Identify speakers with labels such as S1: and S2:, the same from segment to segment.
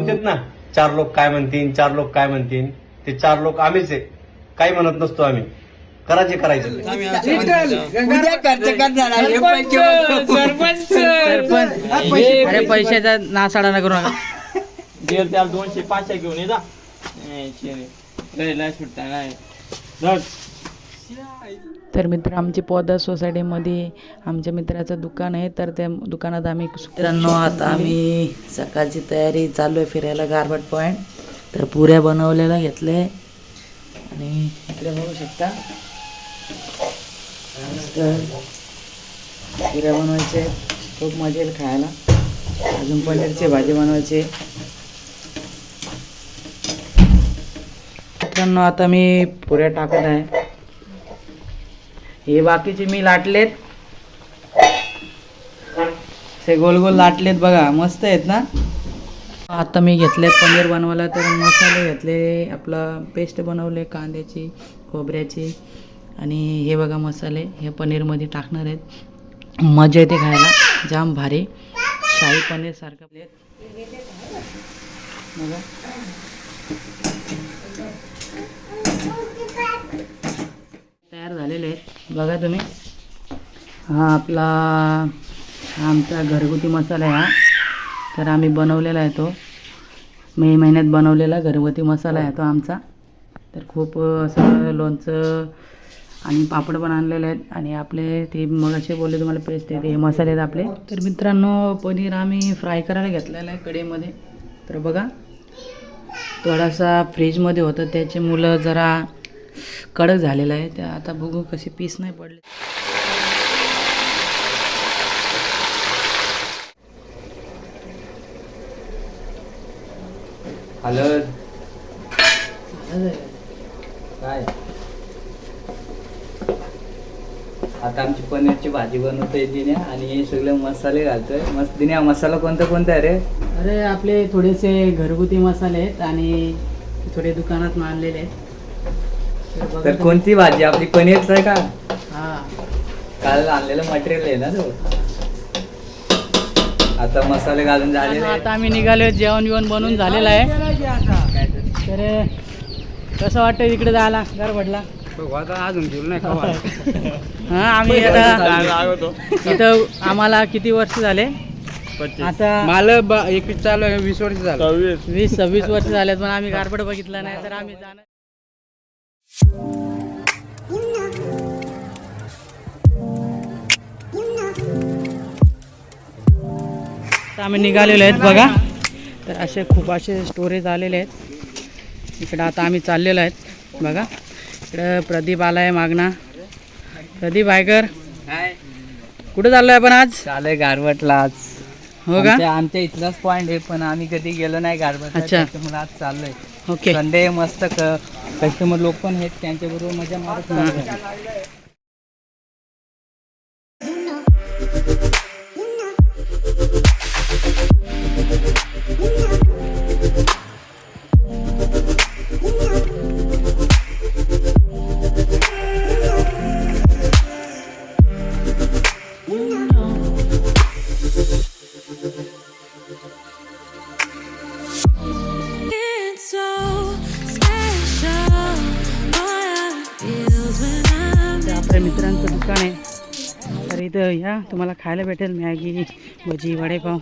S1: बोलतात ना, 4 लोक काय म्हणतील, 4 लोक काय म्हणतील, ते 4 लोक आम्हीच आहे. काही म्हणत नसतो आम्ही. करायचं
S2: अरे पैशाचा नासाडा न करू नका.
S3: त्याला 200 500 घेऊन ये जा. सुट्टा नाही.
S2: तर मित्र, आमची पौदा सोसायटीमध्ये आमच्या मित्राचं दुकान आहे. तर त्या दुकानात आम्ही मित्रांनो आता आम्ही सकाळची तयारी चालू आहे फिरायला गारबट पॉईंट. तर पुऱ्या बनवलेल्या घेतले आणि इकडे बघू शकता पुऱ्या बनवायचे. खूप मजा येईल खायला. अजून पनीरची भाजी बनवायची. मित्रांनो आता मी पुऱ्या टाकत आहे. हे बाकीचे मी लाटलेत, ते गोल गोल लाटलेत बघा, मस्त आहेत ना. आता मी घेतले पनीर बनवायला. तर मसाले घेतले, आपलं पेस्ट बनवले कांद्याची खोबऱ्याची. आणि हे बघा मसाले हे पनीरमध्ये टाकणार आहेत. मजा येते खायला, जाम भारी शाही पनीर सारखं प्लेट बघा. तयार झालेले आहेत बघा तुम्ही. हा आपला आमचा घरगुती मसाला आहे हा. तर आम्ही बनवलेला आहे तो, मे महिन्यात बनवलेला घरगुती मसाला आहे तो आमचा. तर खूप असं लोणचं आणि पापड पण आणलेले आहेत. आणि आपले ते मग असे बोलले तुम्हाला पेस्ट आहे, ते मसाले आहेत आपले. तर मित्रांनो पनीर आम्ही फ्राय करायला घेतलेलं आहे कढईमध्ये. तर बघा थोडासा फ्रीजमध्ये होतं, त्याचे मुलं जरा कडक झालेलं आहे. त्या आता बघू कसे पीस नाही पडले.
S3: हळद काय आता आमची पनीरची भाजी बनवतोय दिन्या आणि हे सगळे मसाले घालतोय. मस्त दिन्या मसाला कोणता कोणता आहे रे?
S2: अरे आपले थोडेसे घरगुती मसाले आहेत आणि थोडे दुकानात आणलेले आहेत.
S3: तर कोणती भाजी आपली पनीरच आहे का?
S2: हा
S3: काल आणलेलं मटेरियल आहे ना तो. आता मसाले घालून झालेले आहेत.
S2: आता आम्ही निघालो, जेवण बिवण बनवून झालेलं आहे. तर कसं वाटतं इकडे जायला गारबटला?
S3: अजून गेलो नाही
S2: हा आम्ही आता इथं आम्हाला किती वर्ष झाले आता?
S3: मला 21 चालू आहे, 20 वर्ष झालं.
S2: 26 वर्ष झालेत, पण आम्ही गारबट बघितलं नाही. तर आम्ही जाणार आम्ही निघालेलो आहेत बघा. तर असे खूप असे स्टोरेज आलेले आहेत इकडं. आता आम्ही चाललेलो आहेत बघा. इकडं प्रदीप आला आहे मागणा. प्रदीप आयकर कुठं चाललो आहे आपण आज?
S3: चालू आहे गारवटला आज.
S2: हो का?
S3: आमच्या इथलाच पॉइंट आहे, पण आम्ही कधी गेलो नाही गारवट.
S2: अच्छा,
S3: मला आज चाललोय.
S2: ओके.
S3: संडे मस्त कस्टमर लोक पण आहेत, त्यांच्याबरोबर मजा मारत चाललोय.
S2: आपल्या मित्रांचं दुकान आहे. तर इथं या तुम्हाला खायला भेटेल मॅगी, भजी, वडेपाव.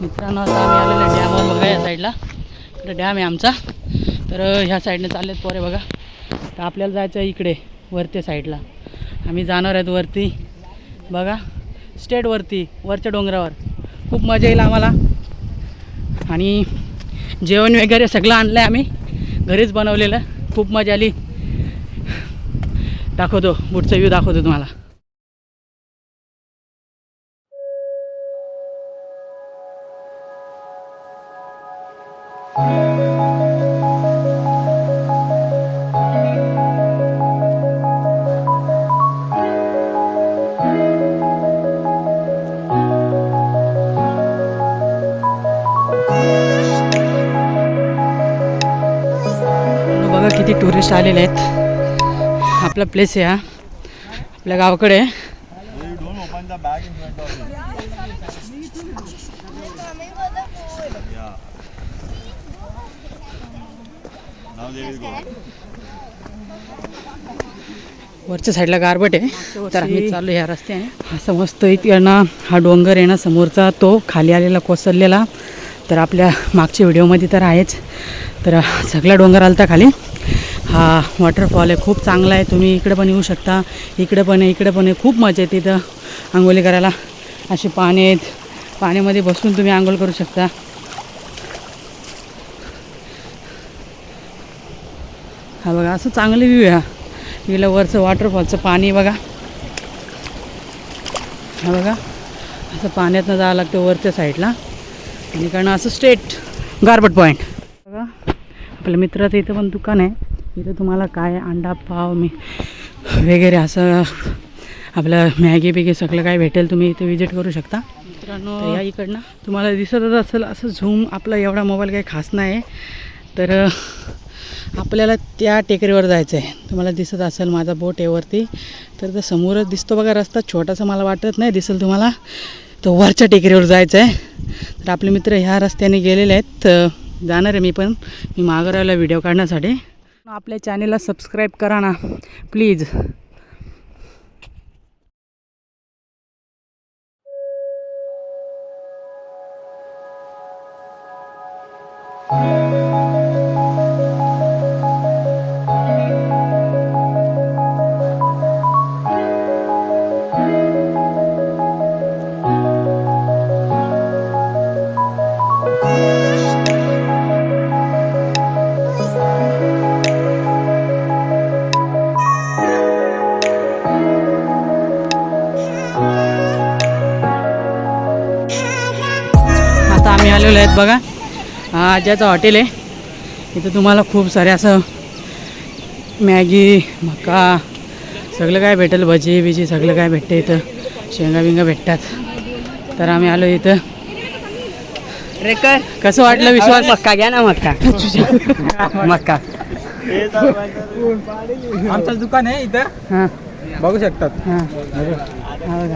S2: मित्रांनो आता आम्ही आलेलो डॅमवर बघा. या साईडला इकडे डॅम आहे आमचा. तर ह्या साईडने चाललेत पोरे बघा. तर आपल्याला जायचं आहे इकडे वरच्या साईडला. आम्ही जाणार आहेत वरती बघा, स्टेटवरती वरच्या डोंगरावर. खूप मजा येईल आम्हाला. आणि जेवण वगैरे सगळं आणलं आहे आम्ही, घरीच बनवलेलं. खूप मजा आली. दाखवतो पुढचा व्ह्यू दाखवतो तुम्हाला. बघा किती टुरिस्ट आलेले आहेत. आपला प्लेस आहे हा. आपल्या गावाकडे आहे. वरच्या साईडला गारबट आहे. तर आम्ही चाललो ह्या रस्त्याने. असं मस्त इकडनं हा डोंगर आहे ना समोरचा, तो खाली आलेला कोसळलेला. तर आपल्या मागच्या व्हिडिओमध्ये तर आहेच. तर सगळा डोंगर आलता खाली. हा वॉटरफॉल आहे, खूप चांगला आहे. तुम्ही इकडे पण येऊ शकता, इकडे पण आहे, इकडे पण आहे. खूप मजा येते इथं आंघोळी करायला. असे पाणी आहेत, पाण्यामध्ये बसून तुम्ही आंघोळ करू शकता. हा बघा, असं चांगलं व्ह्यू आहे. इकडलं वरचं वॉटरफॉलचं पाणी बघा. हा बघा, असं पाण्यातनं जावं लागतं वरच्या साईडला आणि कारण असं स्ट्रेट गारबट पॉईंट. बघा, आपल्या मित्राचं इथं पण दुकान आहे. इथं तुम्हाला काय अंडा पाव वगैरे असं आपलं मॅगी बिगी सगळं काय भेटेल. तुम्ही इथे विजिट करू शकता. मित्रांनो, या इकडनं तुम्हाला दिसतच असेल असं झूम. आपला एवढा मोबाईल काही खास नाही, तर आपल्याला त्या टेकडीवर जायचं आहे. तुम्हाला दिसत असेल माझा बोट आहे वरती. तर समोरच दिसतो बघा रस्ता, छोटासा मला वाटत नाही दिसेल तुम्हाला. तो वरच्या टेकडीवर जायचं आहे. तर आपले मित्र ह्या रस्त्याने गेलेले आहेत. जाणार आहे मी पण. मी मागं राहिला व्हिडिओ काढण्यासाठी. आपल्या चॅनेलला सबस्क्राईब करा ना प्लीज. आम्ही आलेलो आहेत बघा, हा आज्याचं हॉटेल आहे. इथं तुम्हाला खूप सारे असं मॅगी मका सगळं काय भेटेल, भजी बिजी सगळं काय भेटते इथं. शेंगा बिंगा भेटतात. तर आम्ही आलो इथं. कसं वाटलं विश्वास?
S3: मक्का घ्या ना, मक्का मक्का
S4: आमचं दुकान आहे इथं,
S2: हां
S4: बघू शकतात.
S2: हां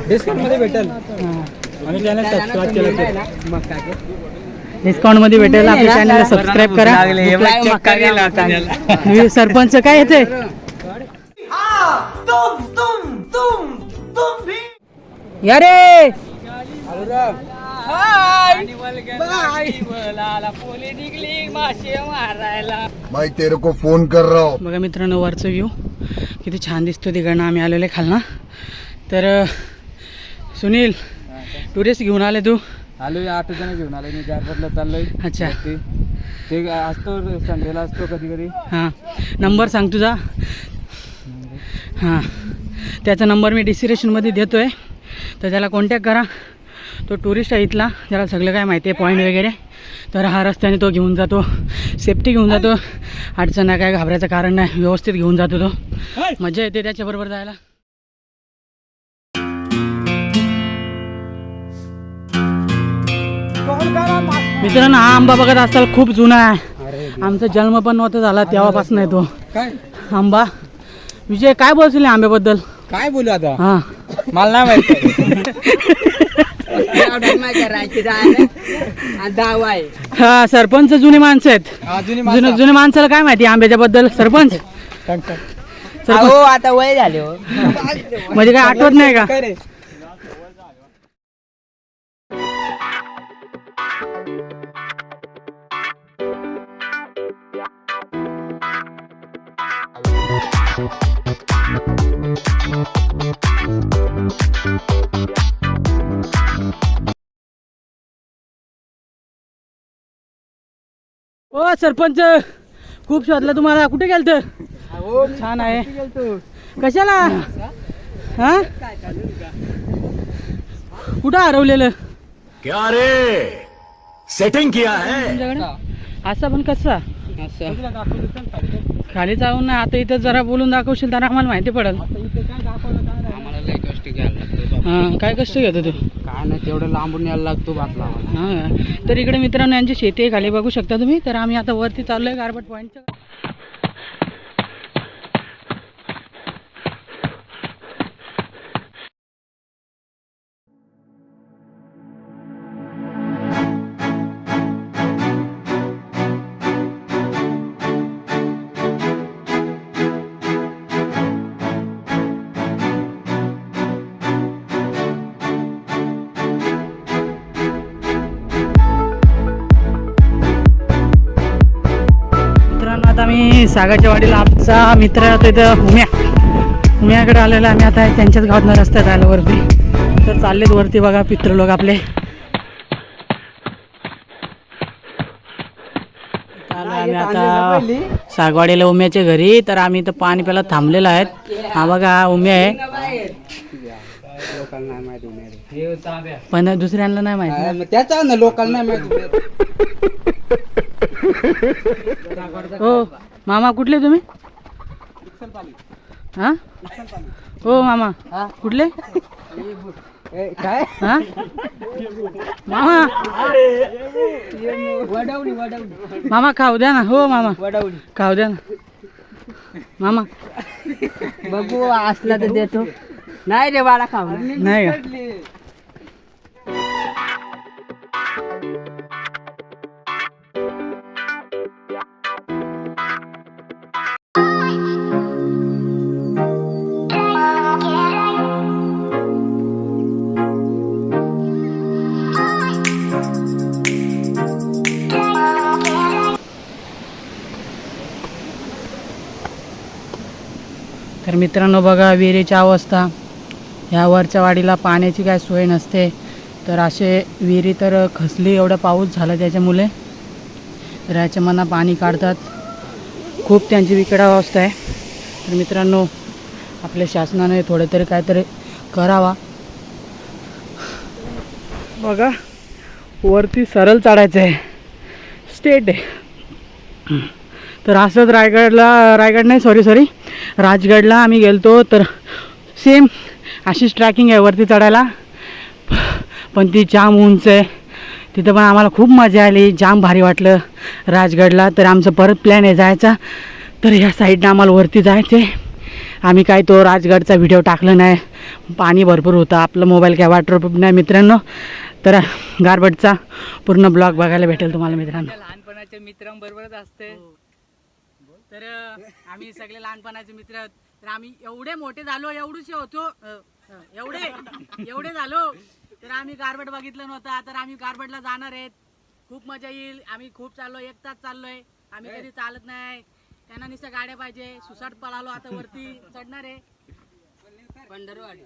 S4: डिस्काउंटमध्ये भेटेल. आणि चॅनल सबस्क्राईब केलं तर
S2: डिस्काउंटमध्ये भेटेल. आपल्या चॅनलला सबस्क्राईब करा. सरपंच काय येते? या रे
S5: मैं तेरे को फोन कर रहा हूँ.
S2: बघा मित्रांनो, वरचं व्ह्यू किती छान दिसतो तिकडनं. आम्ही आलेले खालना. तर सुनील, टुरिस्ट घेऊन आले तू?
S4: आलो, 8 जण घेऊन आलो मी. गारबटला चाललोय.
S2: अच्छा,
S4: ते असतो संडेला असतो कधी कधी.
S2: हां, नंबर सांग तुझा. हां, त्याचा नंबर मी डिस्क्रिप्शनमध्ये देतो आहे. तर त्याला कॉन्टॅक्ट करा. तो टुरिस्ट आहे इथला, त्याला सगळं काय माहिती आहे पॉईंट वगैरे. तर हा रस्त्याने तो घेऊन जातो, सेफ्टी घेऊन जातो. अडचण नाही, काय घाबरायचं कारण नाही. व्यवस्थित घेऊन जातो तो. मजा येते त्याच्याबरोबर जायला. मित्रांनो, हा आंबा बघत असाल खूप जुना आहे. आमचा जन्म पण नव्हता झाला तेव्हापासून आहे तो
S4: काय
S2: आंबा. विजय, काय बोलशील या आंब्याबद्दल?
S4: काय बोलू आता,
S2: हां,
S4: मला नाही माहिती.
S2: हा सरपंच जुने माणसं आहेत. जुने माणसाला काय माहिती आंब्याच्या बद्दल? सरपंच
S3: आता वय झाले हो.
S2: म्हणजे काय आठवत नाही का? ओ सरपंच, खूप शोधलं तुम्हाला. कुठे गेलत? छान आहे. कशाला? हा, कुठं हरवलेलं?
S5: क्या रे सेटिंग किया है?
S2: तुमच्याकडे असं पण कसं खाली जाऊन ना. आता इथं जरा बोलून दाखवशील तर आम्हाला माहिती पडेल.
S4: आम्हाला लय कष्ट घ्यायला लागतं.
S2: हां, काय कष्ट घेतो तू?
S4: काय नाही, तेवढं लांबून यायला लागतो भात लावायला.
S2: हां, तर इकडे मित्रांनो यांची शेती आहे, खाली बघू शकता तुम्ही. तर आम्ही आता वरती चाललोय गारबट पॉईंटचं. आणि सागाच्या वाडीला आमचा मित्र राहतो इथं उम्याकडे आलेला आम्ही आता त्यांच्याच गावातनं रस्त्यात आलो वरती. तर चाललेत वरती बघा पित्र लोक आपले. आम्ही आता सागवाडीला उम्याच्या घरी. तर आम्ही इथं पाणी प्यायला थांबलेलो आहेत. हा बघा हा उम्या आहे पण दुसऱ्यांना नाही माहिती
S4: त्याचा ना लोकांना नाही माहिती.
S2: हो मामा कुठले तुम्ही? हा हो मामा कुठले?
S4: काय
S2: हा मामा मामा खाऊ द्या ना. हो मामा खाऊ द्या ना मामा.
S3: बघू असला तर देतो. नाही रे बाळा खाऊ
S2: नाही का? तर मित्रांनो बघा विहिरीची अवस्था. ह्या वरच्या वाडीला पाण्याची काय सोय नसते. तर असे विहिरी तर खचली एवढा पाऊस झाला त्याच्यामुळे. तर ह्याच्या मना पाणी काढतात. खूप त्यांची बिकट अवस्था आहे. तर मित्रांनो आपल्या शासनाने थोडं तरी काहीतरी करावा. बघा वरती सरळ चढायचं आहे. स्टेट आहे. तर असंच रायगड नाही सॉरी राजगडला आम्ही गेलतो. तर सेम अशीच ट्रॅकिंग आहे वरती चढायला. पण ती जाम उंच आहे. तिथं पण आम्हाला खूप मजा आली. जाम भारी वाटलं राजगडला. तर आमचं परत प्लॅन आहे जायचा. तर ह्या साईडनं आम्हाला वरती जायचं आहे. आम्ही काय तो राजगडचा व्हिडिओ टाकला नाही. पाणी भरपूर होतं. आपलं मोबाईल काय वॉटरप्रूफ नाही मित्रांनो. तर गारबटचा पूर्ण ब्लॉग बघायला भेटेल तुम्हाला मित्रांनो.
S3: लहानपणाच्या मित्रांबरोबरच असते.
S2: तर आम्ही सगळे लहानपणाचे मित्र. तर आम्ही एवढे मोठे झालो एवढूशे होतो एवढे झालो. तर आम्ही गारबट बघितलं नव्हता. तर आम्ही गारबटला जाणार आहेत. खूप मजा येईल. आम्ही खूप चाललो 1 तास चाललोय. आम्ही कधी चालत नाही. त्यांना नुसतं गाड्या पाहिजे. सुसाट पळालो आता वरती चढणार आहे पंढरवाडी.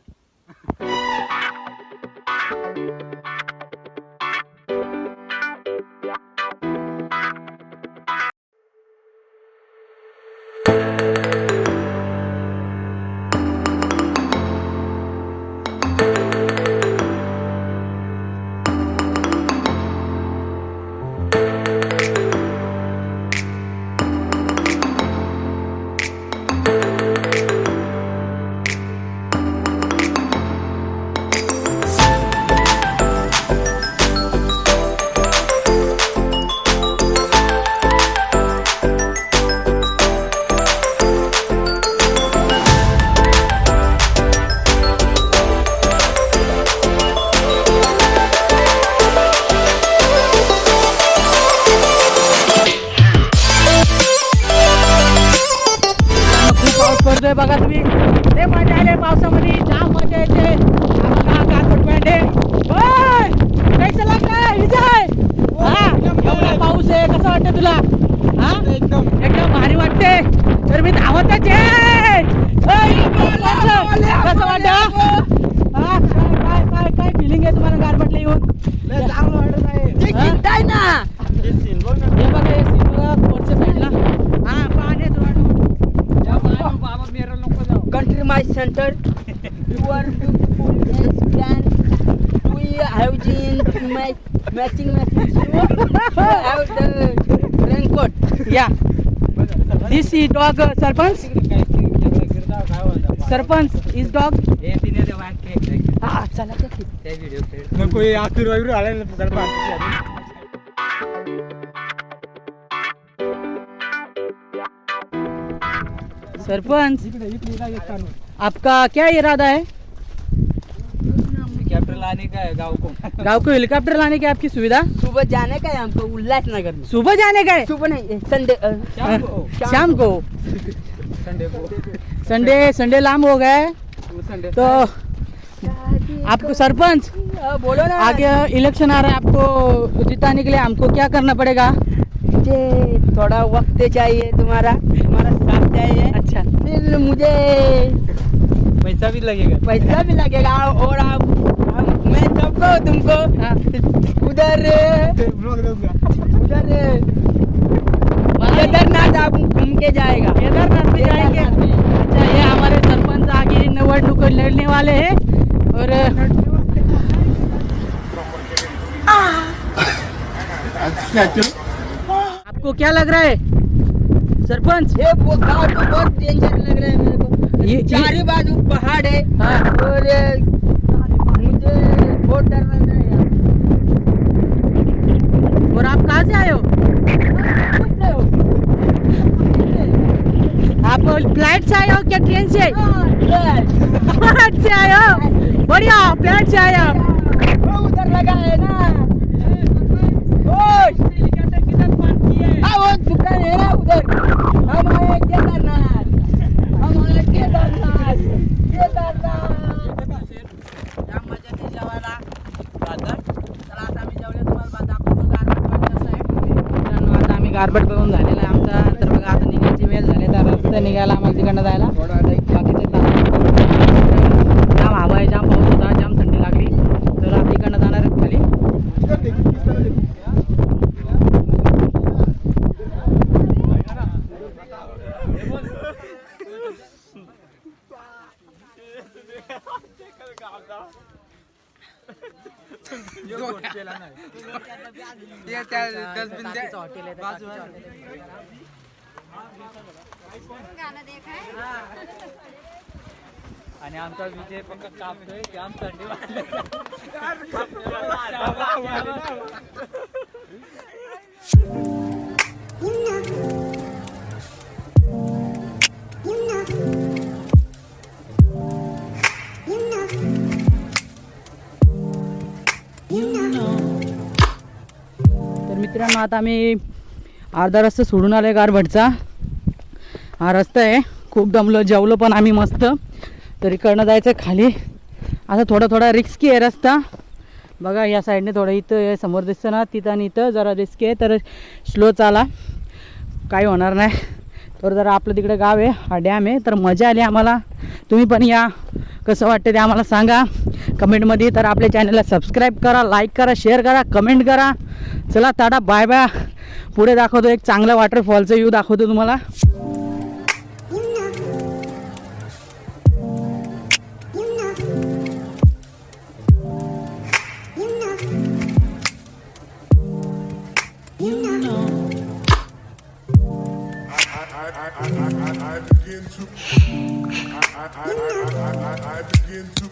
S2: बघा तुम्ही ते मजा आले पावसामध्ये. जाम मजा येते. गारबट पांडे कैसा लागला विजय? एवढा पाऊस आहे कसं वाटतं तुला? हा एकदम भारी वाटते. तर मी धावतच आहे. कसं वाटतं? हा काय फिलिंग आहे तुम्हाला गारबटला येऊन? चांगलं वाटत आहे ना. हे बघा हे सीन बघा वरच्या साईडला. हा पाण्यात
S3: Country my center. You are beautiful as can. We have jeans matching. You have the raincoat.
S2: Yeah. This is dog Sarpanch. Sarpanch is dog. Ah, चला त्या व्हिडिओ
S4: नको आखिर आले ना.
S2: सरपंच आपका क्या इरादा है?
S3: हेलीकॉप्टर लाने का है गाँव को
S2: हेलीकॉप्टर लाने की आपकी सुविधा?
S3: सुबह जाने का है हमको उल्लासनगर में.
S2: सुबह जाने का है?
S3: सुबह नहीं संडे
S2: शाम को. संडे लाम हो गया है. तो आपको सरपंच
S3: बोलो ना.
S2: आगे इलेक्शन आ रहा है. आपको जिताने के लिए हमको क्या करना पड़ेगा?
S3: मुझे थोड़ा वक्त चाहिए, तुम्हारा साथ चाहिए।
S2: अच्छा,
S3: फिर मुझे
S4: पैसा भी लगेगा।
S3: पैसा भी लगेगा और आप मैं सबको तुमको
S2: हाँ।
S3: उधर
S2: मला
S3: केदारनाथ आप घूम के जाएगा।
S2: केदारनाथ में जाएंगे। अच्छा, ये हमारे सरपंच आगे निवडणूक लड़ने वाले हैं और आपको क्या लग रहा है सरपंच?
S3: ये वो गाँव तो बहुत डेंजर लग रहा है मेरे को।
S2: ये
S3: चारों बाजू पहाड़ है
S2: हाँ।
S3: और मुझे बहुत डर लग रहा है यार।
S2: और आप कहाँ से आए हो? आप फ्लाइट से आए हो क्या ट्रेन से? फ्लाइट से आए हो, बढ़िया, फ्लाइट से आए हो।
S3: वो उधर लगा है ना, वो दुकान है ना उधर। हम आए केदारनाथ, हम आए केदारनाथ, जाम मजा नाही जेवायला चला आता आम्ही जेवले, तुम्हाला बात दाखवतो गारबट कसं आहे.
S2: मित्रांनो, आता आम्ही गारबट बघून झालेला आहे आमचा. तर बघा आता निघायची वेळ झाली, तर रस्ते निघायला आम्हाला तिकडनं जायला. बाकीचे जाम हवा आहे, जाम पाऊस होता, जाम थंडी लागली, तर आता तिकडनं जाणार आहेत खाली.
S4: आणि आमचा विजय पक्का कापतोय, जाम थंडी वाजली.
S2: तर मित्रांनो, आता आम्ही अर्धा रस्ता सोडून आलो आहे गारबटचा. हा रस्ता आहे, खूप दमलो, जेवलो पण आम्ही मस्त. तर इकडनं जायचं खाली. आता थोडा रिस्की आहे रस्ता. बघा या साईडने थोडं इथं समोर दिसतं ना, तिथं आणि इथं जरा रिस्की आहे, तर स्लो चाला, काही होणार नाही. तर जरा आपलं तिकडे गाव आहे, हा डॅम आहे, तर मजा आली आम्हाला. तुम्ही पण या, कसं वाटतं ते आम्हाला सांगा कमेंटमध्ये. तर आपल्या चॅनलला सबस्क्राईब करा, लाईक करा, शेअर करा, कमेंट करा. चला टाटा, बाय बाय. पुढे दाखवतो एक चांगलं वॉटरफॉलचं व्ह्यू दाखवतो तुम्हाला.
S6: I begin to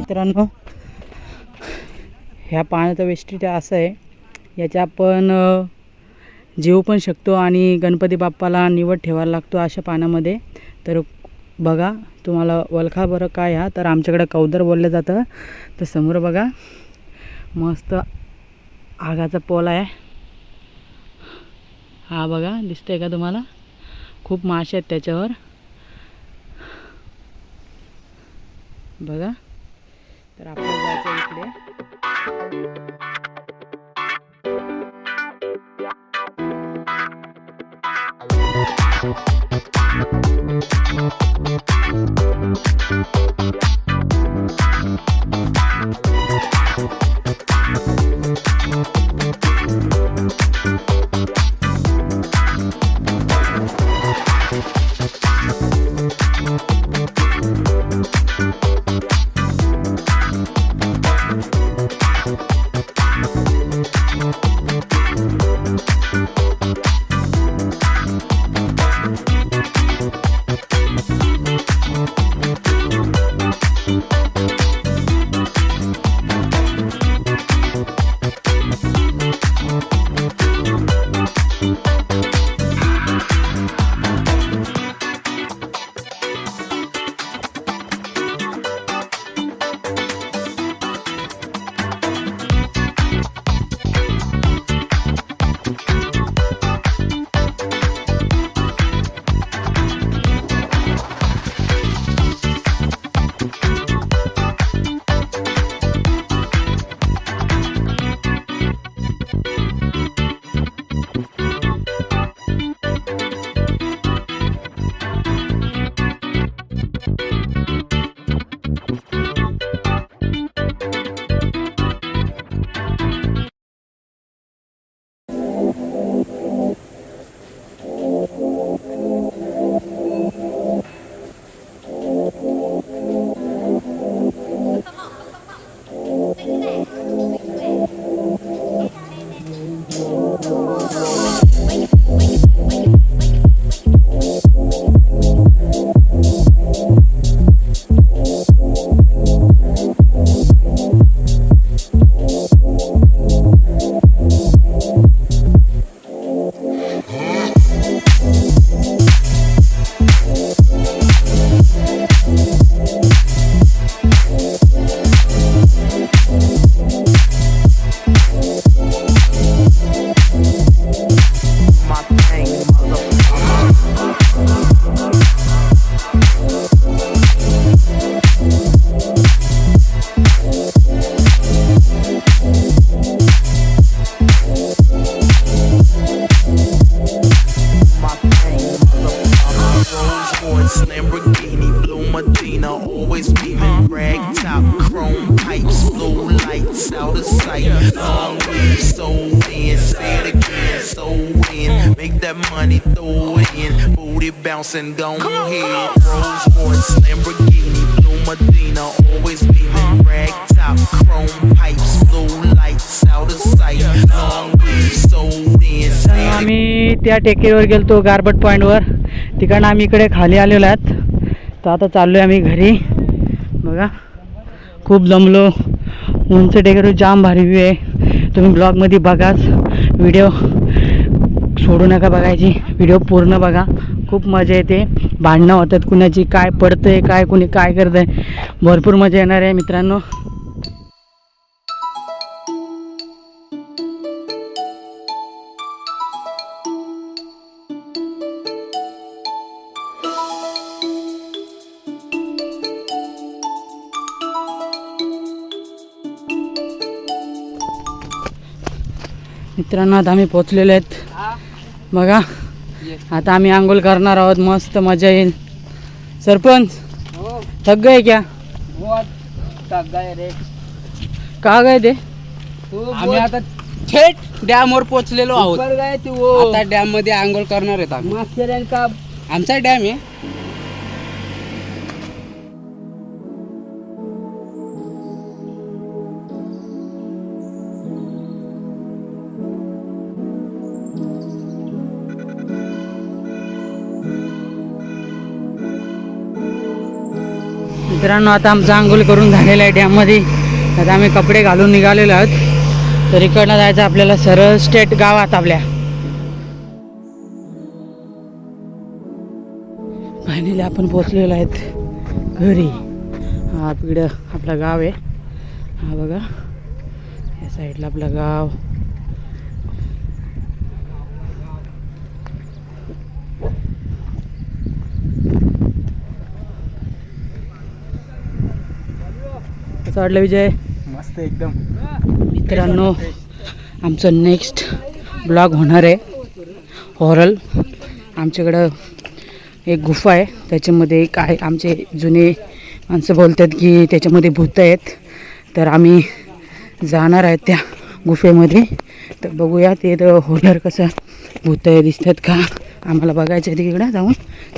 S2: मित्रांनो, ह्या पाण्याचं वैशिष्ट्य असं आहे, याच्या आपण जेवू पण शकतो आणि गणपती बाप्पाला निवड ठेवायला लागतो अशा पाण्यामध्ये. तर बघा, तुम्हाला वलखा बरं काय हा, तर आमच्याकडे कौदर बोललं जातं. तर समोर बघा मस्त आगाचा पोल आहे. हा बघा, दिसतंय का तुम्हाला? खूप मासे आहेत त्याच्यावर बघा. तर आपल्याला जायचं इकडे.
S7: And go ahead, Rolls Royce, Lamborghini, Blue Medina, always beaming, rag top, chrome pipes, blue lights, out of sight, long weave, sold in.
S2: आम्ही त्या टेकडीवर गेलतो गारबट पॉईंटवर. तिकडनं आम्ही इकडे खाली आलेलो आहेत. तर आता चाललो आहे आम्ही घरी. बघा, खूप दमलो. उंच टेकडीवर जाम भारी व्ह्यू आहे. तुम्ही ब्लॉगमध्ये बघाच, व्हिडिओ सोडू नका बघायची, व्हिडिओ पूर्ण बघा. खूप मजा येते. भांडणं होतात कुणाची, काय पडतंय काय, कुणी काय करतंय, भरपूर मजा येणार आहे मित्रांनो. मित्रांनो, आता आम्ही पोचलेलो आहेत बघा. आता आम्ही आंघोळ करणार आहोत, मस्त मजा येईल. सरपंच थक गए क्या?
S3: थक गए रे.
S2: का गए ते?
S4: आम्ही आता थेट डॅम वर पोहोचलेलो आहोत. आता डॅम मध्ये आंघोळ करणार आहेत आम्ही. आमचा डॅम आहे.
S2: मित्रांनो आता आमचं आंघोळ करून झालेलं आहे डॅममध्ये. आता आम्ही कपडे घालून निघालेलो आहोत. तर इकडनं जायचं आपल्याला सरळ स्टेट गावात आपल्या. फायनली आपण पोचलेलो आहेत घरी. हा इकडं आपलं गाव आहे. हा बघा या साईडला आपलं गाव. कसं वाटलं विजय?
S4: मस्त एकदम.
S2: मित्रांनो आमचं नेक्स्ट ब्लॉग होणार आहे हॉरर. आमच्याकडं एक गुफा आहे, त्याच्यामध्ये काय आमचे जुने माणसं बोलतात की त्याच्यामध्ये भूत आहेत. तर आम्ही जाणार आहेत त्या गुफेमध्ये. तर बघूया ते हॉरर कसं भूत दिसतात का आम्हाला बघायचं आहे तिकडं जाऊन.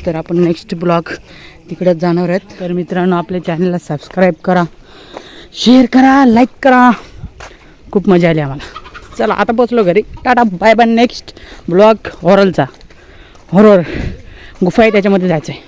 S2: तर आपण नेक्स्ट ब्लॉग तिकडंच जाणार आहेत. तर मित्रांनो आपल्या चॅनलला सबस्क्राईब करा, शेअर करा, लाईक करा. खूप मजा आली आम्हाला. चला आता पोचलो घरी. Tata bye bye. Next blog हॉररचा. हॉरर गुफा आहे त्याच्यामध्ये जायचं आहे.